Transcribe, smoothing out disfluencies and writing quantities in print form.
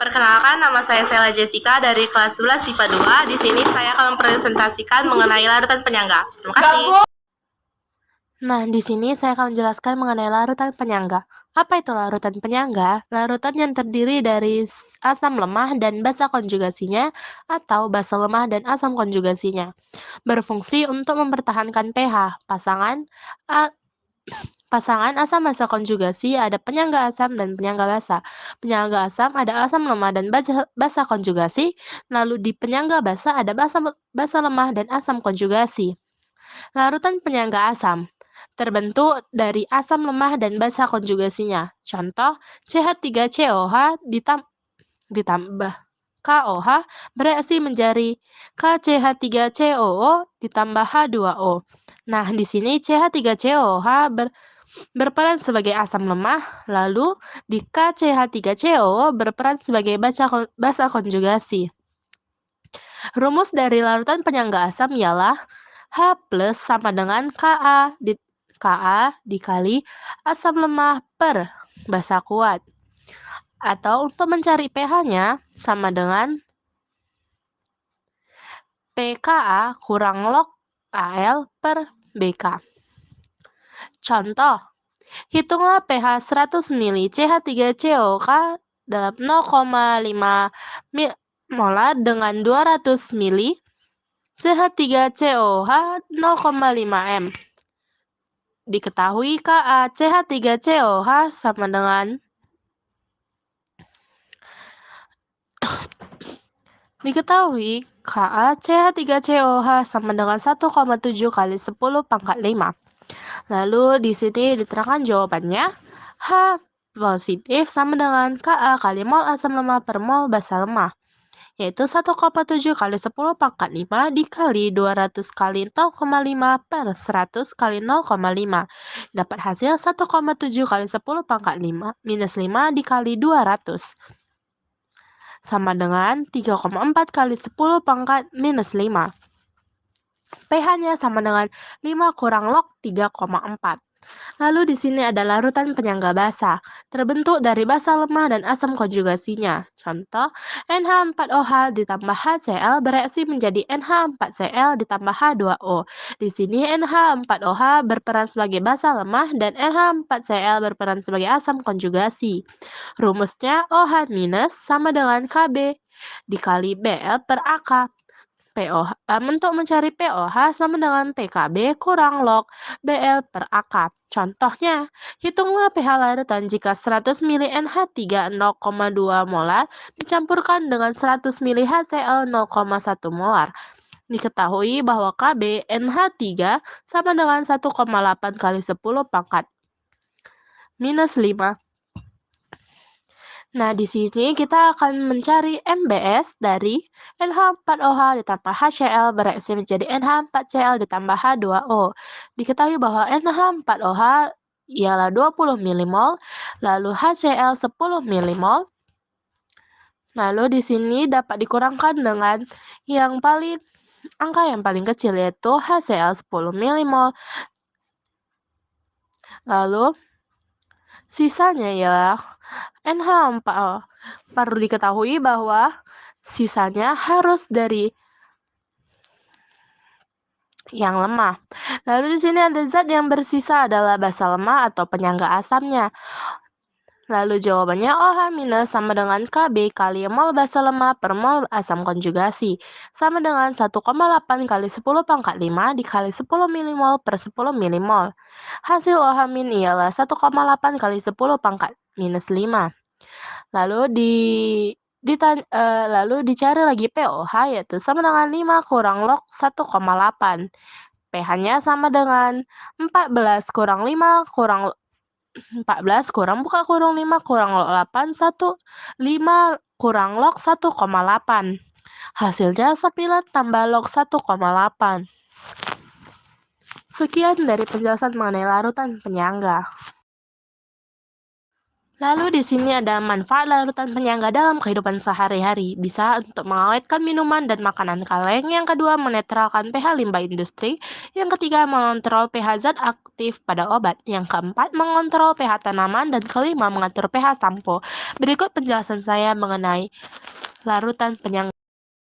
Perkenalkan, nama saya Sela Jessica dari kelas 11 IPA 2. Di sini saya akan mempresentasikan mengenai larutan penyangga. Terima kasih. Nah, di sini saya akan menjelaskan mengenai larutan penyangga. Apa itu larutan penyangga? Larutan yang terdiri dari asam lemah dan basa konjugasinya atau basa lemah dan asam konjugasinya. Berfungsi untuk mempertahankan pH. Pasangan asam basa konjugasi ada penyangga asam dan penyangga basa. Penyangga asam ada asam lemah dan basa konjugasi, lalu di penyangga basa ada basa lemah dan asam konjugasi. Larutan penyangga asam terbentuk dari asam lemah dan basa konjugasinya. Contoh, CH3COH ditambah KOH bereaksi menjadi KCH3COO ditambah H2O. Nah, di sini CH3COH berperan sebagai asam lemah, lalu di KCH3COO berperan sebagai basa konjugasi. Rumus dari larutan penyangga asam ialah H plus sama dengan Ka dikali asam lemah per basa kuat. Atau untuk mencari pH-nya sama dengan pKa kurang log Al per Bk. Contoh, hitunglah pH 100 ml CH3COK dalam 0,5 molar dengan 200 ml CH3COH 0,5 m. Diketahui KaCH3COH sama dengan KaCH3COH sama dengan 1,7 kali 10 pangkat 5. Lalu di sini diterangkan jawabannya. H positif sama dengan Ka kali mol asam lemah per mol basa lemah, yaitu 1,7 kali 10 pangkat 5 dikali 200 kali 0,5 per 100 kali 0,5. Dapat hasil 1,7 kali 10 pangkat 5 minus 5 dikali 200. Sama dengan 3,4 kali 10 pangkat minus 5. pH-nya sama dengan 5 kurang log 3,4. Lalu di sini ada larutan penyangga basa, terbentuk dari basa lemah dan asam konjugasinya. Contoh, NH4OH ditambah HCl bereaksi menjadi NH4Cl ditambah H2O. Di sini NH4OH berperan sebagai basa lemah dan NH4Cl berperan sebagai asam konjugasi. Rumusnya OH minus sama dengan Kb dikali Bl per Ak. Untuk mencari POH sama dengan PKB kurang log Bl per Ak. Contohnya, hitunglah pH larutan jika 100 ml NH3 0,2 molar dicampurkan dengan 100 ml HCl 0,1 molar. Diketahui bahwa Kb NH3 sama dengan 1,8 kali 10 pangkat minus 5. Nah, di sini kita akan mencari MBS dari NH4OH ditambah HCl bereaksi menjadi NH4Cl ditambah H2O. Diketahui bahwa NH4OH ialah 20 mmol, lalu HCl 10 mmol. Lalu di sini dapat dikurangkan dengan angka yang paling kecil yaitu HCl 10 mmol. Lalu sisanya ialah NH4. Perlu diketahui bahwa sisanya harus dari yang lemah. Lalu di sini ada zat yang bersisa adalah basa lemah atau penyangga asamnya. Lalu jawabannya OH minus sama dengan Kb kali mol basa lemah per mol asam konjugasi. Sama dengan 1,8 kali 10 pangkat 5 dikali 10 mmol per 10 mmol. Hasil OH min ialah 1,8 kali 10 pangkat minus 5. Lalu dicari lagi POH yaitu sama dengan 5 kurang log 1,8. pH-nya sama dengan 14 kurang 5 kurang 14 kurang buka kurung 5 kurang log 8 5 kurang log 1,8. Hasilnya 9 tambah log 1,8. Sekian dari penjelasan mengenai larutan penyangga. Lalu di sini ada manfaat larutan penyangga dalam kehidupan sehari-hari. Bisa untuk mengawetkan minuman dan makanan kaleng. Yang kedua, menetralkan pH limbah industri. Yang ketiga, mengontrol pH zat aktif pada obat. Yang keempat, mengontrol pH tanaman. Dan kelima, mengatur pH sampo. Berikut penjelasan saya mengenai larutan penyangga.